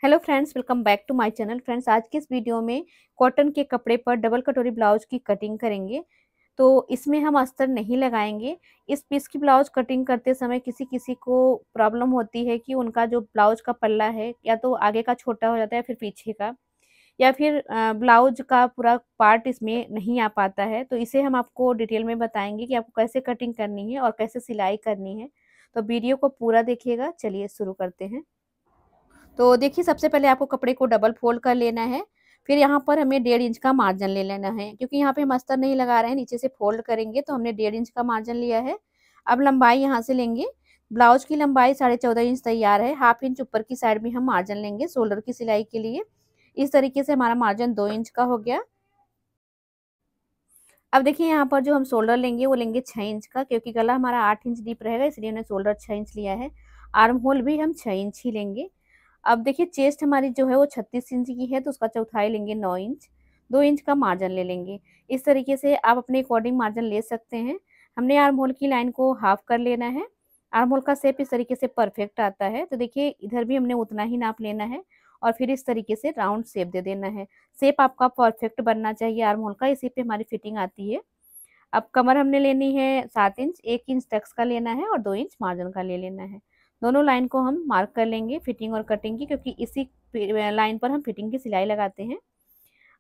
Hello friends, welcome back to my channel. Friends, आज के इस वीडियो में कॉटन के कपड़े पर डबल कटोरी ब्लाउज की कटिंग करेंगे। तो इसमें हम अस्तर नहीं लगाएंगे। इस पीस की ब्लाउज कटिंग करते समय किसी किसी को प्रॉब्लम होती है कि उनका जो ब्लाउज का पल्ला है या तो आगे का छोटा हो जाता है, फिर पीछे का, या फिर ब्लाउज का पूरा पार्ट इसमें नहीं आ पाता है। तो इसे हम आपको डिटेल में बताएंगे कि आपको कैसे कटिंग करनी है और कैसे सिलाई करनी है। तो वीडियो को पूरा देखिएगा। चलिए शुरू करते हैं। तो देखिए, सबसे पहले आपको कपड़े को डबल फोल्ड कर लेना है। फिर यहाँ पर हमें 1.5 इंच का मार्जिन ले लेना है, क्योंकि यहाँ पे हम अस्तर नहीं लगा रहे हैं, नीचे से फोल्ड करेंगे, तो हमने 1.5 इंच का मार्जिन लिया है। अब लंबाई यहाँ से लेंगे। ब्लाउज की लंबाई 14.5 इंच तैयार है। 1/2 इंच ऊपर की साइड में हम मार्जिन लेंगे शोल्डर की सिलाई के लिए। इस तरीके से हमारा मार्जिन 2 इंच का हो गया। अब देखिए, यहाँ पर जो हम शोल्डर लेंगे वो लेंगे 6 इंच का, क्योंकि गला हमारा 8 इंच डीप रहेगा, इसलिए हमने शोल्डर 6 इंच लिया है। आर्म होल भी हम 6 इंच ही लेंगे। अब देखिए, चेस्ट हमारी जो है वो 36 इंच की है, तो उसका चौथाई लेंगे 9 इंच। 2 इंच का मार्जिन ले लेंगे। इस तरीके से आप अपने अकॉर्डिंग मार्जिन ले सकते हैं। हमने आर्म होल की लाइन को हाफ कर लेना है। आर्म होल का शेप इस तरीके से परफेक्ट आता है, तो देखिए इधर भी हमने उतना ही नाप लेना है और फिर इस तरीके से राउंड शेप दे देना है। शेप आपका परफेक्ट बनना चाहिए आर्म होल का, इसी पे हमारी फिटिंग आती है। अब कमर हमने लेनी है 7 इंच, 1 इंच टक्स का लेना है और 2 इंच मार्जिन का ले लेना है। दोनों लाइन को हम मार्क कर लेंगे फिटिंग और कटिंग की, क्योंकि इसी लाइन पर हम फिटिंग की सिलाई लगाते हैं।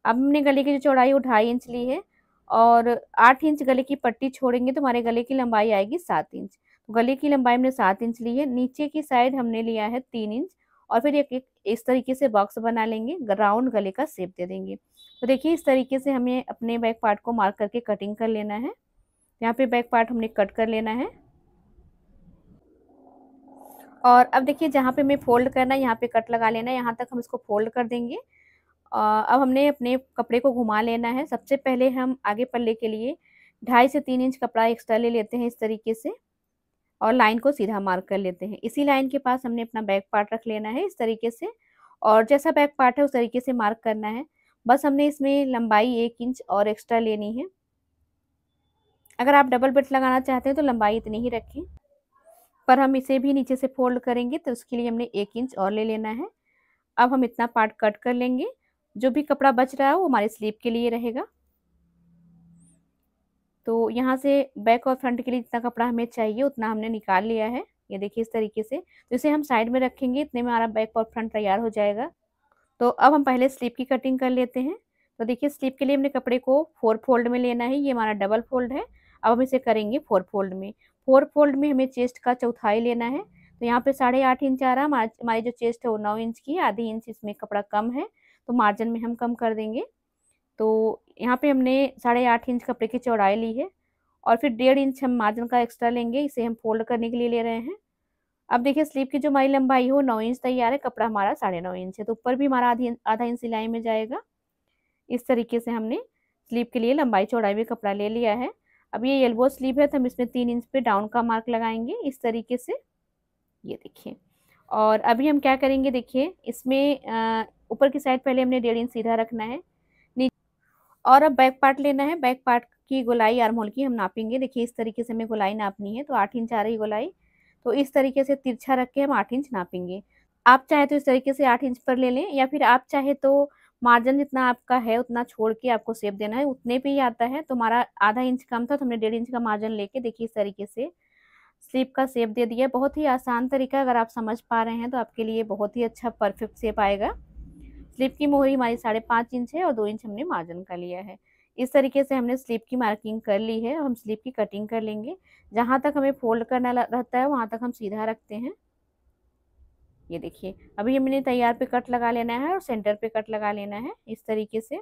अब हमने गले की जो चौड़ाई वो 2.5 इंच ली है और 8 इंच गले की पट्टी छोड़ेंगे तो हमारे गले की लंबाई आएगी 7 इंच। तो गले की लंबाई हमने 7 इंच ली है। नीचे की साइड हमने लिया है 3 इंच और फिर एक एक इस तरीके से बॉक्स बना लेंगे, राउंड गले का शेप दे देंगे। तो देखिए, इस तरीके से हमें अपने बैक पार्ट को मार्क करके कटिंग कर लेना है। यहाँ पे बैक पार्ट हमने कट कर लेना है। और अब देखिए, जहाँ पे हमें फोल्ड करना है यहाँ पे कट लगा लेना है, यहाँ तक हम इसको फोल्ड कर देंगे। अब हमने अपने कपड़े को घुमा लेना है। सबसे पहले हम आगे पल्ले के लिए 2.5 से 3 इंच कपड़ा एक्स्ट्रा ले लेते हैं इस तरीके से, और लाइन को सीधा मार्क कर लेते हैं। इसी लाइन के पास हमने अपना बैक पार्ट रख लेना है इस तरीके से, और जैसा बैक पार्ट है उस तरीके से मार्क करना है। बस हमने इसमें लंबाई 1 इंच और एक्स्ट्रा लेनी है। अगर आप डबल बेल्ट लगाना चाहते हैं तो लंबाई इतनी ही रखें, पर हम इसे भी नीचे से फोल्ड करेंगे तो उसके लिए हमने 1 इंच और ले लेना है। अब हम इतना पार्ट कट कर लेंगे। जो भी कपड़ा बच रहा है वो हमारे स्लीव के लिए रहेगा। तो यहाँ से बैक और फ्रंट के लिए जितना कपड़ा हमें चाहिए उतना हमने निकाल लिया है। ये देखिए इस तरीके से, तो इसे हम साइड में रखेंगे, इतने में हमारा बैक और फ्रंट तैयार हो जाएगा। तो अब हम पहले स्लीव की कटिंग कर लेते हैं। तो देखिए, स्लीव के लिए हमने कपड़े को 4 फोल्ड में लेना है। ये हमारा डबल फोल्ड है। अब हम इसे करेंगे 4 फोल्ड में। 4 फोल्ड में हमें चेस्ट का चौथाई लेना है। तो यहाँ पे 8.5 इंच आ रहा है। हमारी जो चेस्ट है वो 9 इंच की है, आधी इंच इसमें कपड़ा कम है, तो मार्जिन में हम कम कर देंगे। तो यहाँ पे हमने 8.5 इंच कपड़े की चौड़ाई ली है और फिर 1.5 इंच हम मार्जिन का एक्स्ट्रा लेंगे, इसे हम फोल्ड करने के लिए ले रहे हैं। अब देखिए, स्लीव की जो हमारी लंबाई है वो 9 इंच तैयार है, कपड़ा हमारा 9.5 इंच है, तो ऊपर भी हमारा आधा इंच सिलाई में जाएगा। इस तरीके से हमने स्लीव के लिए लंबाई चौड़ाई में कपड़ा ले लिया है। अब ये एल्बो स्लीव है, तो हम इसमें 3 इंच पे डाउन का मार्क लगाएंगे इस तरीके से। ये देखिए, और अभी हम क्या करेंगे, देखिए इसमें ऊपर की साइड पहले हमने 1.5 इंच सीधा रखना है। और अब बैक पार्ट लेना है। बैक पार्ट की गोलाई आर्म होल की हम नापेंगे। देखिए इस तरीके से हमें गोलाई नापनी है, तो 8 इंच आ रही गोलाई। तो इस तरीके से तिरछा रख के हम 8 इंच नापेंगे। आप चाहे तो इस तरीके से 8 इंच पर ले लें, या फिर आप चाहे तो मार्जिन जितना आपका है उतना छोड़ के आपको शेप देना है, उतने पे ही आता है। तो हमारा आधा इंच कम था, तो हमने 1.5 इंच का मार्जिन लेके देखिए इस तरीके से स्लीव का शेप दे दिया। बहुत ही आसान तरीका, अगर आप समझ पा रहे हैं तो आपके लिए बहुत ही अच्छा परफेक्ट शेप आएगा। स्लीव की मोहरी हमारी 5.5 इंच है और 2 इंच हमने मार्जिन का लिया है। इस तरीके से हमने स्लीव की मार्किंग कर ली है। अब हम स्लीव की कटिंग कर लेंगे। जहाँ तक हमें फोल्ड करना रहता है वहाँ तक हम सीधा रखते हैं। ये देखिए, अभी हमने तैयार पे कट लगा लेना है और सेंटर पे कट लगा लेना है इस तरीके से,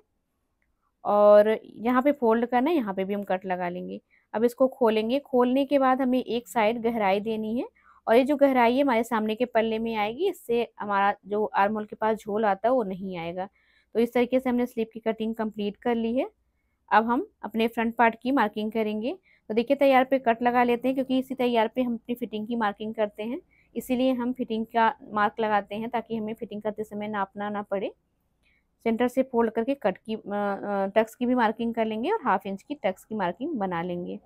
और यहाँ पे फोल्ड करना है, यहाँ पे भी हम कट लगा लेंगे। अब इसको खोलेंगे। खोलने के बाद हमें एक साइड गहराई देनी है, और ये जो गहराई है हमारे सामने के पल्ले में आएगी, इससे हमारा जो आर्म होल के पास झोल आता है वो नहीं आएगा। तो इस तरीके से हमने स्लीव की कटिंग कंप्लीट कर ली है। अब हम अपने फ्रंट पार्ट की मार्किंग करेंगे। तो देखिए, तैयार पे कट लगा लेते हैं, क्योंकि इसी तैयार पे हम अपनी फिटिंग की मार्किंग करते हैं। इसीलिए हम फिटिंग का मार्क लगाते हैं, ताकि हमें फिटिंग करते समय नापना ना पड़े। सेंटर से फोल्ड करके कट की टक्स की भी मार्किंग कर लेंगे और 1/2 इंच की टक्स की मार्किंग बना लेंगे।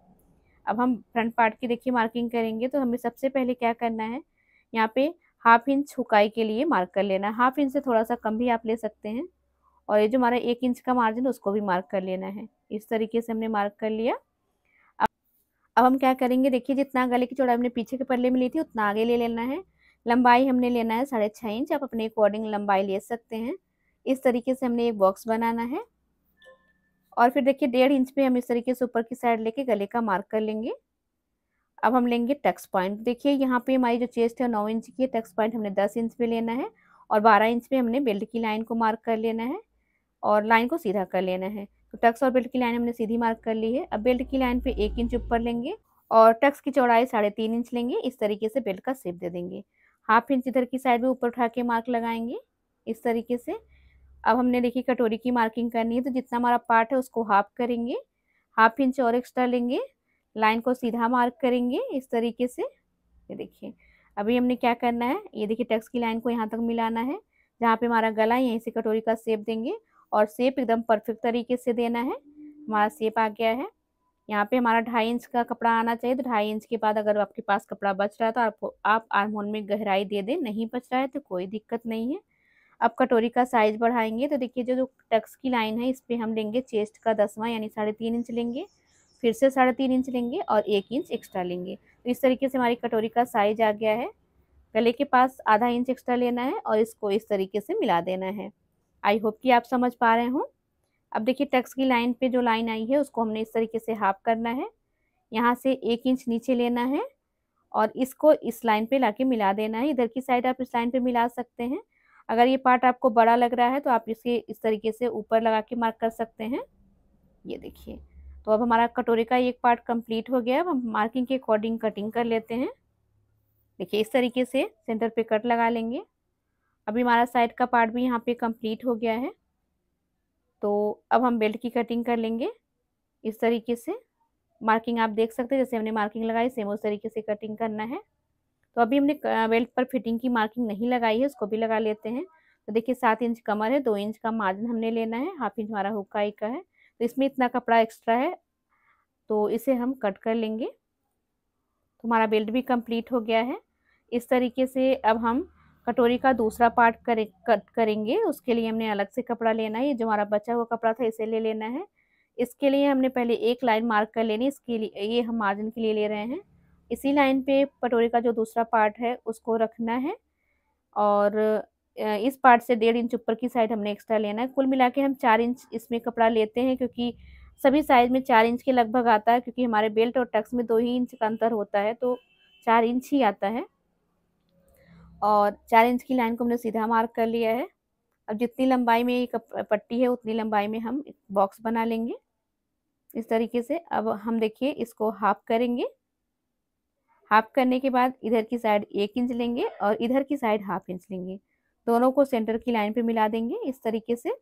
अब हम फ्रंट पार्ट की देखिए मार्किंग करेंगे। तो हमें सबसे पहले क्या करना है, यहाँ पे हाफ इंच हुकाई के लिए मार्क कर लेना है। हाफ इंच से थोड़ा सा कम भी आप ले सकते हैं। और ये जो हमारा 1 इंच का मार्जिन उसको भी मार्क कर लेना है। इस तरीके से हमने मार्क कर लिया। अब हम क्या करेंगे, देखिए जितना गले की चौड़ाई हमने पीछे के पल्ले में ली थी उतना आगे ले लेना है। लंबाई हमने लेना है 6.5 इंच। आप अपने अकॉर्डिंग लंबाई ले सकते हैं। इस तरीके से हमने एक बॉक्स बनाना है। और फिर देखिए 1.5 इंच पे हम इस तरीके से ऊपर की साइड लेके गले का मार्क कर लेंगे। अब हम लेंगे टक्स पॉइंट। देखिए यहाँ पे हमारी जो चेस्ट है 9 इंच की है, टक्स पॉइंट हमने 10 इंच पे लेना है। और 12 इंच पे हमने बेल्ट की लाइन को मार्क कर लेना है और लाइन को सीधा कर लेना है। तो टक्स और बेल्ट की लाइन हमने सीधी मार्क कर ली है। अब बेल्ट की लाइन पे 1 इंच ऊपर लेंगे और टक्स की चौड़ाई 3.5 इंच लेंगे। इस तरीके से बेल्ट का शेप दे देंगे। हाफ इंच इधर की साइड में ऊपर उठा के मार्क लगाएंगे इस तरीके से। अब हमने देखिए कटोरी की मार्किंग करनी है, तो जितना हमारा पार्ट है उसको हाफ करेंगे, हाफ इंच और एक्स्ट्रा लेंगे, लाइन को सीधा मार्क करेंगे इस तरीके से। ये देखिए अभी हमने क्या करना है, ये देखिए टक्स की लाइन को यहाँ तक मिलाना है। जहाँ पे हमारा गला है यहीं से कटोरी का शेप देंगे और शेप एकदम परफेक्ट तरीके से देना है। हमारा शेप आ गया है। यहाँ पे हमारा 2.5 इंच का कपड़ा आना चाहिए। तो 2.5 इंच के बाद अगर आपके पास कपड़ा बच रहा है तो आप आर्म होल में गहराई दे दें, नहीं बच रहा है तो कोई दिक्कत नहीं है। अब कटोरी का साइज बढ़ाएंगे तो देखिए जो टक्स की लाइन है इस पे हम लेंगे चेस्ट का 10वां यानी 3.5 इंच लेंगे, फिर से 3.5 इंच लेंगे और 1 इंच एक्स्ट्रा लेंगे। तो इस तरीके से हमारी कटोरी का साइज आ गया है। गले के पास आधा इंच एक्स्ट्रा लेना है और इसको इस तरीके से मिला देना है। आई होप कि आप समझ पा रहे हो। अब देखिए टक्स की लाइन पे जो लाइन आई है उसको हमने इस तरीके से हाफ करना है। यहाँ से 1 इंच नीचे लेना है और इसको इस लाइन पे लाके मिला देना है। इधर की साइड आप इस लाइन पे मिला सकते हैं। अगर ये पार्ट आपको बड़ा लग रहा है तो आप इसे इस तरीके से ऊपर लगा के मार्क कर सकते हैं। ये देखिए तो अब हमारा कटोरे का एक पार्ट कंप्लीट हो गया। अब हम मार्किंग के अकॉर्डिंग कटिंग कर लेते हैं। देखिए इस तरीके से सेंटर पे कट लगा लेंगे। अभी हमारा साइड का पार्ट भी यहाँ पे कंप्लीट हो गया है। तो अब हम बेल्ट की कटिंग कर लेंगे इस तरीके से। मार्किंग आप देख सकते हैं, जैसे हमने मार्किंग लगाई सेम उस तरीके से कटिंग करना है। तो अभी हमने बेल्ट पर फिटिंग की मार्किंग नहीं लगाई है, उसको भी लगा लेते हैं। तो देखिए 7 इंच कमर है, 2 इंच का मार्जिन हमने लेना है, हाफ इंच हमारा हुक्काई का है। तो इसमें इतना कपड़ा एक्स्ट्रा है तो इसे हम कट कर लेंगे। तो हमारा बेल्ट भी कंप्लीट हो गया है। इस तरीके से अब हम कटोरी का दूसरा पार्ट कट करेंगे। उसके लिए हमने अलग से कपड़ा लेना है। ये जो हमारा बचा हुआ कपड़ा था इसे ले लेना है। इसके लिए हमने पहले एक लाइन मार्क कर लेनी है। इसके लिए ये हम मार्जिन के लिए ले रहे हैं। इसी लाइन पे कटोरी का जो दूसरा पार्ट है उसको रखना है और इस पार्ट से 1.5 इंच ऊपर की साइड हमने एक्स्ट्रा लेना है। कुल मिला के हम 4 इंच इसमें कपड़ा लेते हैं क्योंकि सभी साइज में 4 इंच के लगभग आता है, क्योंकि हमारे बेल्ट और टक्स में 2 ही इंच का अंतर होता है तो 4 इंच ही आता है। और 4 इंच की लाइन को हमने सीधा मार्क कर लिया है। अब जितनी लंबाई में ये पट्टी है उतनी लंबाई में हम एक बॉक्स बना लेंगे इस तरीके से। अब हम देखिए इसको हाफ करेंगे। हाफ करने के बाद इधर की साइड 1 इंच लेंगे और इधर की साइड हाफ इंच लेंगे। दोनों को सेंटर की लाइन पे मिला देंगे इस तरीके से।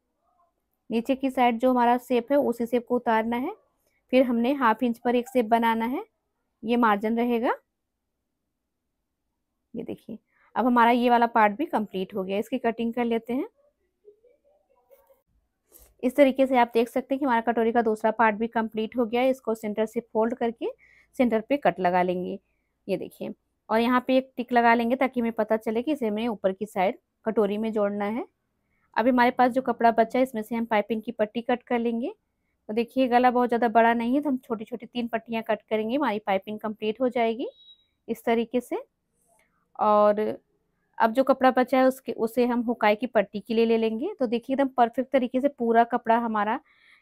नीचे की साइड जो हमारा शेप है उसी शेप को उतारना है। फिर हमने हाफ इंच पर एक शेप बनाना है, ये मार्जिन रहेगा। ये देखिए अब हमारा ये वाला पार्ट भी कंप्लीट हो गया। इसकी कटिंग कर लेते हैं। इस तरीके से आप देख सकते हैं कि हमारा कटोरी का दूसरा पार्ट भी कंप्लीट हो गया है। इसको सेंटर से फोल्ड करके सेंटर पे कट लगा लेंगे। ये देखिए और यहाँ पे एक टिक लगा लेंगे ताकि हमें पता चले कि इसे हमें ऊपर की साइड कटोरी में जोड़ना है। अभी हमारे पास जो कपड़ा बचा है इसमें से हम पाइपिंग की पट्टी कट कर लेंगे। तो देखिए गला बहुत ज़्यादा बड़ा नहीं है तो हम छोटी छोटी 3 पट्टियाँ कट करेंगे, हमारी पाइपिंग कंप्लीट हो जाएगी इस तरीके से। और अब जो कपड़ा बचा है उसे हम हुकाई की पट्टी के लिए ले लेंगे। तो देखिए एकदम परफेक्ट तरीके से पूरा कपड़ा हमारा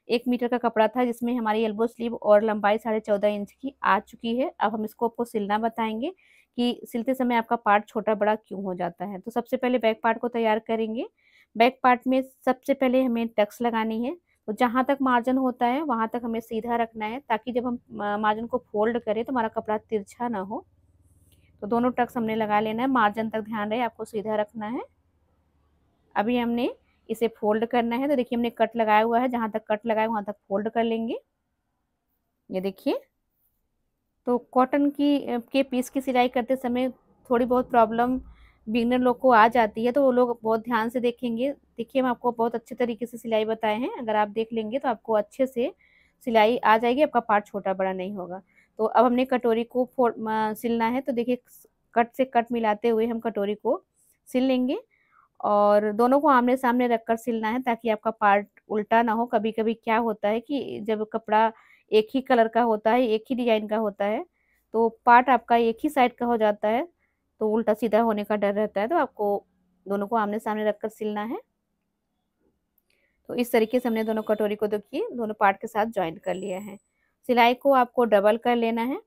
1 मीटर का कपड़ा था जिसमें हमारी एल्बो स्लीव और लंबाई 14.5 इंच की आ चुकी है। अब हम इसको आपको सिलना बताएंगे कि सिलते समय आपका पार्ट छोटा बड़ा क्यों हो जाता है। तो सबसे पहले बैक पार्ट को तैयार करेंगे। बैक पार्ट में सबसे पहले हमें टक्स लगानी है। तो जहाँ तक मार्जिन होता है वहाँ तक हमें सीधा रखना है ताकि जब हम मार्जिन को फोल्ड करें तो हमारा कपड़ा तिरछा ना हो। तो दोनों टक्स हमने लगा लेना है, मार्जिन तक ध्यान रहे आपको सीधा रखना है। अभी हमने इसे फोल्ड करना है। तो देखिए हमने कट लगाया हुआ है, जहाँ तक कट लगाए वहाँ तक फोल्ड कर लेंगे। ये देखिए तो कॉटन के पीस की सिलाई करते समय थोड़ी बहुत प्रॉब्लम बिगनर लोग को आ जाती है, तो वो लोग बहुत ध्यान से देखेंगे। देखिए हम आपको बहुत अच्छे तरीके से सिलाई बताए हैं, अगर आप देख लेंगे तो आपको अच्छे से सिलाई आ जाएगी, आपका पार्ट छोटा बड़ा नहीं होगा। तो अब हमने कटोरी को सिलना है। तो देखिए कट से कट मिलाते हुए हम कटोरी को सिल लेंगे और दोनों को आमने सामने रखकर सिलना है ताकि आपका पार्ट उल्टा ना हो। कभी कभी क्या होता है कि जब कपड़ा एक ही कलर का होता है, एक ही डिजाइन का होता है, तो पार्ट आपका एक ही साइड का हो जाता है, तो उल्टा सीधा होने का डर रहता है। तो आपको दोनों को आमने सामने रखकर सिलना है। तो इस तरीके से हमने दोनों कटोरी को देखिए दोनों पार्ट के साथ ज्वाइंट कर लिया है। सिलाई को आपको डबल कर लेना है।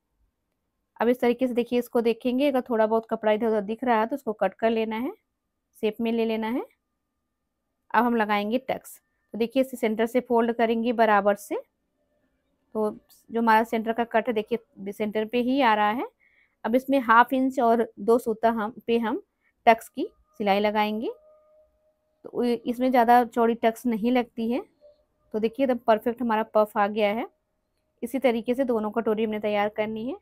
अब इस तरीके से देखिए इसको देखेंगे, अगर थोड़ा बहुत कपड़ा इधर उधर दिख रहा है तो उसको कट कर लेना है, शेप में ले लेना है। अब हम लगाएंगे टक्स। तो देखिए इसे सेंटर से फोल्ड करेंगे बराबर से। तो जो हमारा सेंटर का कट है देखिए सेंटर पे ही आ रहा है। अब इसमें 1/2 इंच और 2 सूता हम टक्स की सिलाई लगाएंगे। तो इसमें ज़्यादा चौड़ी टक्स नहीं लगती है। तो देखिए एकदम परफेक्ट हमारा पफ आ गया है। इसी तरीके से दोनों कटोरी हमने तैयार करनी है।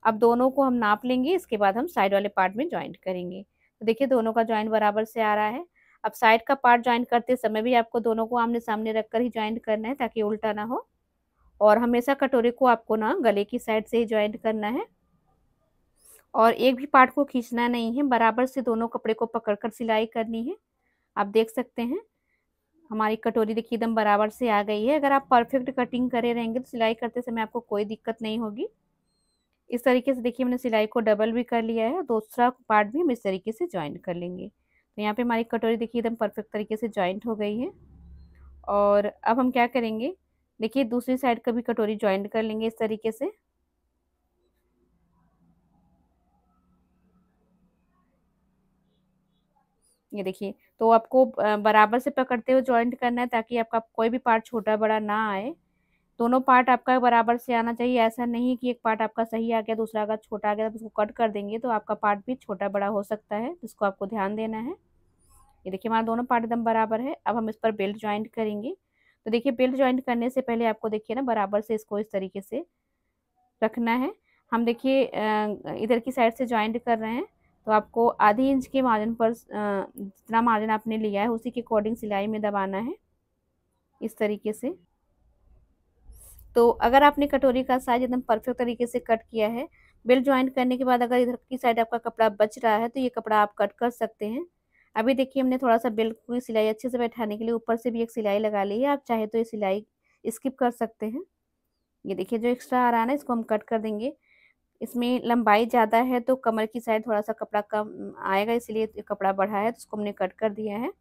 अब दोनों को हम नाप लेंगे, इसके बाद हम साइड वाले पार्ट में ज्वाइंट करेंगे। तो देखिए दोनों का ज्वाइंट बराबर से आ रहा है। अब साइड का पार्ट ज्वाइंट करते समय भी आपको दोनों को आमने सामने रखकर ही ज्वाइंट करना है ताकि उल्टा ना हो। और हमेशा कटोरी को आपको ना गले की साइड से ही ज्वाइंट करना है और एक भी पार्ट को खींचना नहीं है, बराबर से दोनों कपड़े को पकड़कर सिलाई करनी है। आप देख सकते हैं हमारी कटोरी देखिए एकदम बराबर से आ गई है। अगर आप परफेक्ट कटिंग करे रहेंगे तो सिलाई करते समय आपको कोई दिक्कत नहीं होगी। इस तरीके से देखिए हमने सिलाई को डबल भी कर लिया है, दूसरा पार्ट भी हम इस तरीके से ज्वाइंट कर लेंगे। तो यहाँ पे हमारी कटोरी देखिए एकदम परफेक्ट तरीके से ज्वाइंट हो गई है। और अब हम क्या करेंगे, देखिए दूसरी साइड का भी कटोरी ज्वाइंट कर लेंगे इस तरीके से। ये देखिए तो आपको बराबर से पकड़ते हुए ज्वाइंट करना है ताकि आपका कोई भी पार्ट छोटा बड़ा ना आए। दोनों पार्ट आपका बराबर से आना चाहिए। ऐसा नहीं कि एक पार्ट आपका सही आ गया दूसरा अगर छोटा आ गया तो उसको कट कर देंगे तो आपका पार्ट भी छोटा बड़ा हो सकता है, जिसको आपको ध्यान देना है। ये देखिए हमारा दोनों पार्ट एकदम बराबर है। अब हम इस पर बेल्ट ज्वाइंट करेंगे। तो देखिए बेल्ट ज्वाइंट करने से पहले आपको देखिए ना बराबर से इसको इस तरीके से रखना है। हम देखिए इधर की साइड से ज्वाइंट कर रहे हैं, तो आपको आधी इंच के मार्जिन पर जितना मार्जिन आपने लिया है उसी के अकॉर्डिंग सिलाई में दबाना है इस तरीके से। तो अगर आपने कटोरी का साइज एकदम परफेक्ट तरीके से कट किया है, बेल्ट ज्वाइंट करने के बाद अगर इधर की साइड आपका कपड़ा बच रहा है तो ये कपड़ा आप कट कर सकते हैं। अभी देखिए हमने थोड़ा सा बेल्ट की सिलाई अच्छे से बैठाने के लिए ऊपर से भी एक सिलाई लगा ली है। आप चाहे तो ये सिलाई स्किप कर सकते हैं। ये देखिए जो एक्स्ट्रा आ रहा है ना इसको हम कट कर देंगे। इसमें लंबाई ज़्यादा है तो कमर की साइड थोड़ा सा कपड़ा कम आएगा, इसलिए कपड़ा बढ़ा है तो उसको हमने कट कर दिया है।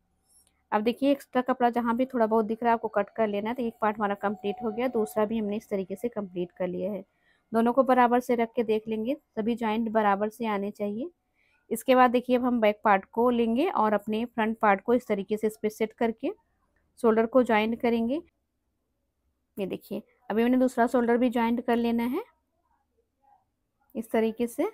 अब देखिए एक्स्ट्रा कपड़ा जहाँ भी थोड़ा बहुत दिख रहा है आपको कट कर लेना है। तो एक पार्ट हमारा कंप्लीट हो गया, दूसरा भी हमने इस तरीके से कंप्लीट कर लिया है। दोनों को बराबर से रख के देख लेंगे, सभी जॉइंट बराबर से आने चाहिए। इसके बाद देखिए अब हम बैक पार्ट को लेंगे और अपने फ्रंट पार्ट को इस तरीके से इस पर सेट करके शोल्डर को ज्वाइंट करेंगे। ये देखिए अभी मैंने दूसरा शोल्डर भी ज्वाइंट कर लेना है इस तरीके से।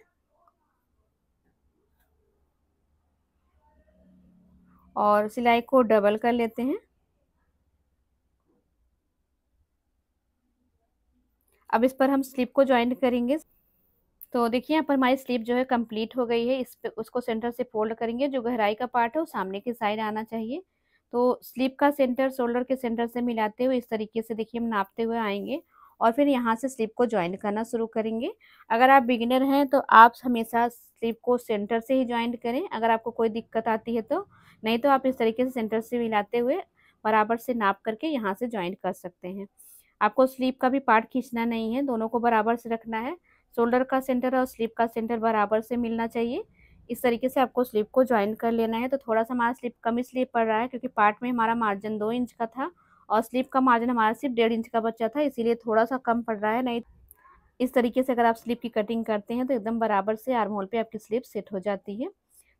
और सिलाई को डबल कर लेते हैं। अब इस पर हम स्लिप को ज्वाइंट करेंगे। तो देखिए यहाँ पर हमारी स्लीव जो है कंप्लीट हो गई है। इस पे उसको सेंटर से फोल्ड करेंगे, जो गहराई का पार्ट है वो सामने की साइड आना चाहिए। तो स्लीव का सेंटर शोल्डर के सेंटर से मिलाते हुए इस तरीके से देखिए हम नापते हुए आएंगे और फिर यहाँ से स्लीव को ज्वाइंट करना शुरू करेंगे। अगर आप बिगिनर हैं तो आप हमेशा स्लीव को सेंटर से ही ज्वाइंट करें, अगर आपको कोई दिक्कत आती है तो। नहीं तो आप इस तरीके से सेंटर से मिलाते हुए बराबर से नाप करके यहाँ से ज्वाइंट कर सकते हैं। आपको स्लीव का भी पार्ट खींचना नहीं है, दोनों को बराबर से रखना है। शोल्डर का सेंटर और स्लीव का सेंटर बराबर से मिलना चाहिए। इस तरीके से आपको स्लीव को ज्वाइन कर लेना है। तो थोड़ा सा हमारा स्लीव कम इसलिए पड़ रहा है क्योंकि पार्ट में हमारा मार्जिन 2 इंच का था और स्लीव का मार्जिन हमारा सिर्फ 1.5 इंच का बचा था, इसीलिए थोड़ा सा कम पड़ रहा है। नहीं इस तरीके से अगर आप स्लीव की कटिंग करते हैं तो एकदम बराबर से आर्म होल पे आपकी स्लीव सेट हो जाती है।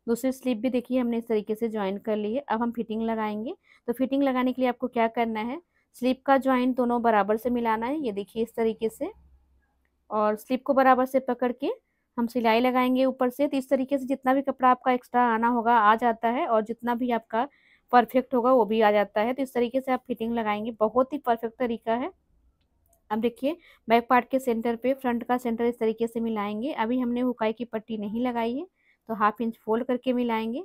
दूसरी स्लीव भी देखिए हमने इस तरीके से ज्वाइन कर ली है। अब हम फिटिंग लगाएंगे। तो फिटिंग लगाने के लिए आपको क्या करना है, स्लीव का ज्वाइन दोनों बराबर से मिलाना है। ये देखिए इस तरीके से, और स्लिप को बराबर से पकड़ के हम सिलाई लगाएंगे ऊपर से। तो इस तरीके से जितना भी कपड़ा आपका एक्स्ट्रा आना होगा आ जाता है और जितना भी आपका परफेक्ट होगा वो भी आ जाता है। तो इस तरीके से आप फिटिंग लगाएंगे, बहुत ही परफेक्ट तरीका है। अब देखिए बैक पार्ट के सेंटर पे फ्रंट का सेंटर इस तरीके से मिलाएंगे। अभी हमने हुकाई की पट्टी नहीं लगाई है तो 1/2 इंच फोल्ड करके मिलाएंगे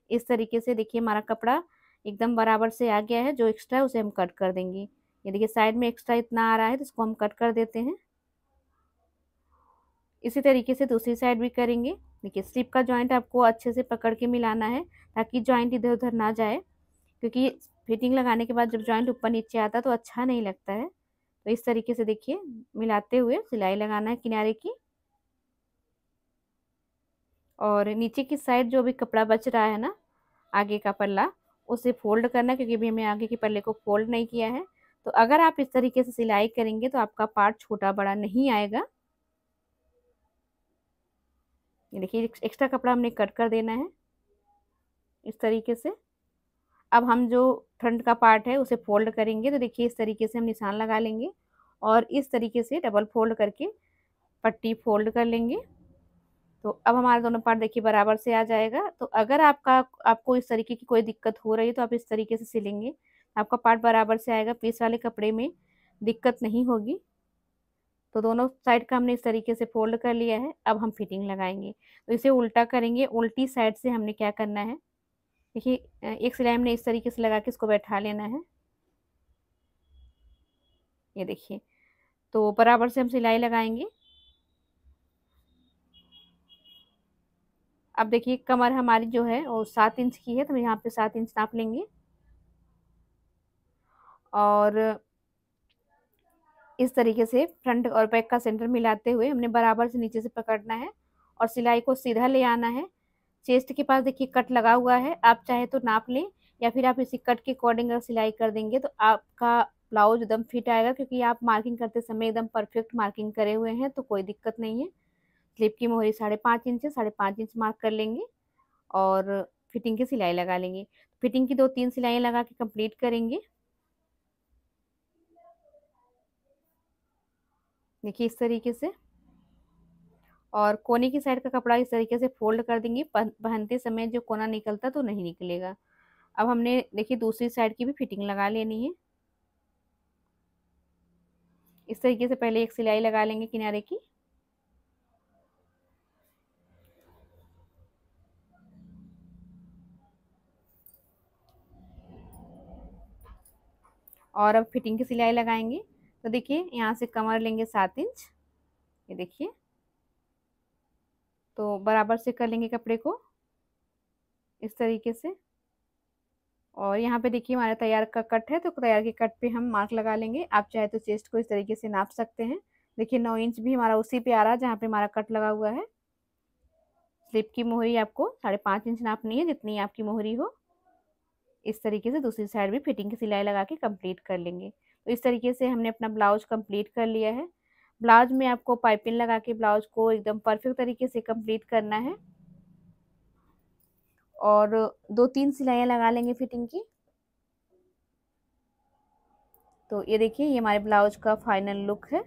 इस तरीके से। देखिए हमारा कपड़ा एकदम बराबर से आ गया है, जो एक्स्ट्रा है उसे हम कट कर देंगे। ये देखिए साइड में एक्स्ट्रा इतना आ रहा है तो इसको हम कट कर देते हैं। इसी तरीके से दूसरी साइड भी करेंगे। देखिए स्लिप का जॉइंट आपको अच्छे से पकड़ के मिलाना है ताकि जॉइंट इधर उधर ना जाए, क्योंकि फिटिंग लगाने के बाद जब जॉइंट ऊपर नीचे आता है तो अच्छा नहीं लगता है। तो इस तरीके से देखिए मिलाते हुए सिलाई लगाना है किनारे की, और नीचे की साइड जो भी कपड़ा बच रहा है ना, आगे का पल्ला, उसे फोल्ड करना है, क्योंकि अभी हमने आगे के पल्ले को फोल्ड नहीं किया है। तो अगर आप इस तरीके से सिलाई करेंगे तो आपका पार्ट छोटा बड़ा नहीं आएगा। ये देखिए एक्स्ट्रा कपड़ा हमने कट कर देना है इस तरीके से। अब हम जो फ्रंट का पार्ट है उसे फोल्ड करेंगे, तो देखिए इस तरीके से हम निशान लगा लेंगे और इस तरीके से डबल फोल्ड करके पट्टी फोल्ड कर लेंगे। तो अब हमारे दोनों पार्ट देखिए बराबर से आ जाएगा। तो अगर आपको इस तरीके की कोई दिक्कत हो रही है तो आप इस तरीके से सिलेंगे, आपका पार्ट बराबर से आएगा, पीस वाले कपड़े में दिक्कत नहीं होगी। तो दोनों साइड का हमने इस तरीके से फोल्ड कर लिया है। अब हम फिटिंग लगाएंगे, तो इसे उल्टा करेंगे। उल्टी साइड से हमने क्या करना है, देखिए एक सिलाई हमने इस तरीके से लगा के इसको बैठा लेना है। ये देखिए, तो बराबर से हम सिलाई लगाएंगे। अब देखिए कमर हमारी जो है वो 7 इंच की है, तो यहाँ पे 7 इंच नाप लेंगे और इस तरीके से फ्रंट और बैक का सेंटर मिलाते हुए हमने बराबर से नीचे से पकड़ना है और सिलाई को सीधा ले आना है। चेस्ट के पास देखिए कट लगा हुआ है, आप चाहे तो नाप लें या फिर आप इसी कट के अकॉर्डिंग अगर सिलाई कर देंगे तो आपका ब्लाउज एकदम फिट आएगा, क्योंकि आप मार्किंग करते समय एकदम परफेक्ट मार्किंग करे हुए हैं, तो कोई दिक्कत नहीं है। स्लीव की मोहरी 5.5 इंच है, 5.5 इंच मार्क कर लेंगे और फिटिंग की सिलाई लगा लेंगे। फिटिंग की 2-3 सिलाइयाँ लगा के कंप्लीट करेंगे। देखिए इस तरीके से, और कोने की साइड का कपड़ा इस तरीके से फोल्ड कर देंगे, पहनते समय जो कोना निकलता तो नहीं निकलेगा। अब हमने देखिए दूसरी साइड की भी फिटिंग लगा लेनी है। इस तरीके से पहले एक सिलाई लगा लेंगे किनारे की, और अब फिटिंग की सिलाई लगाएंगे। तो देखिए यहाँ से कमर लेंगे 7 इंच, ये देखिए, तो बराबर से कर लेंगे कपड़े को इस तरीके से। और यहाँ पे देखिए हमारा तैयार का कट है, तो तैयार के कट पे हम मार्क लगा लेंगे। आप चाहे तो चेस्ट को इस तरीके से नाप सकते हैं। देखिए 9 इंच भी हमारा उसी पे आ रहा है जहाँ पे हमारा कट लगा हुआ है। स्लिप की मोहरी आपको 5.5 इंच नापनी है, जितनी आपकी मोहरी हो। इस तरीके से दूसरी साइड भी फिटिंग की सिलाई लगा के कंप्लीट कर लेंगे। तो इस तरीके से हमने अपना ब्लाउज कंप्लीट कर लिया है। ब्लाउज में आपको पाइपिंग लगा के ब्लाउज को एकदम परफेक्ट तरीके से कंप्लीट करना है और 2-3 सिलाइयाँ लगा लेंगे फिटिंग की। तो ये देखिए ये हमारे ब्लाउज का फाइनल लुक है।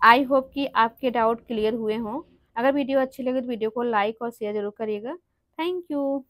आई होप कि आपके डाउट क्लियर हुए हों। अगर वीडियो अच्छी लगे तो वीडियो को लाइक और शेयर जरूर करिएगा। Thank you.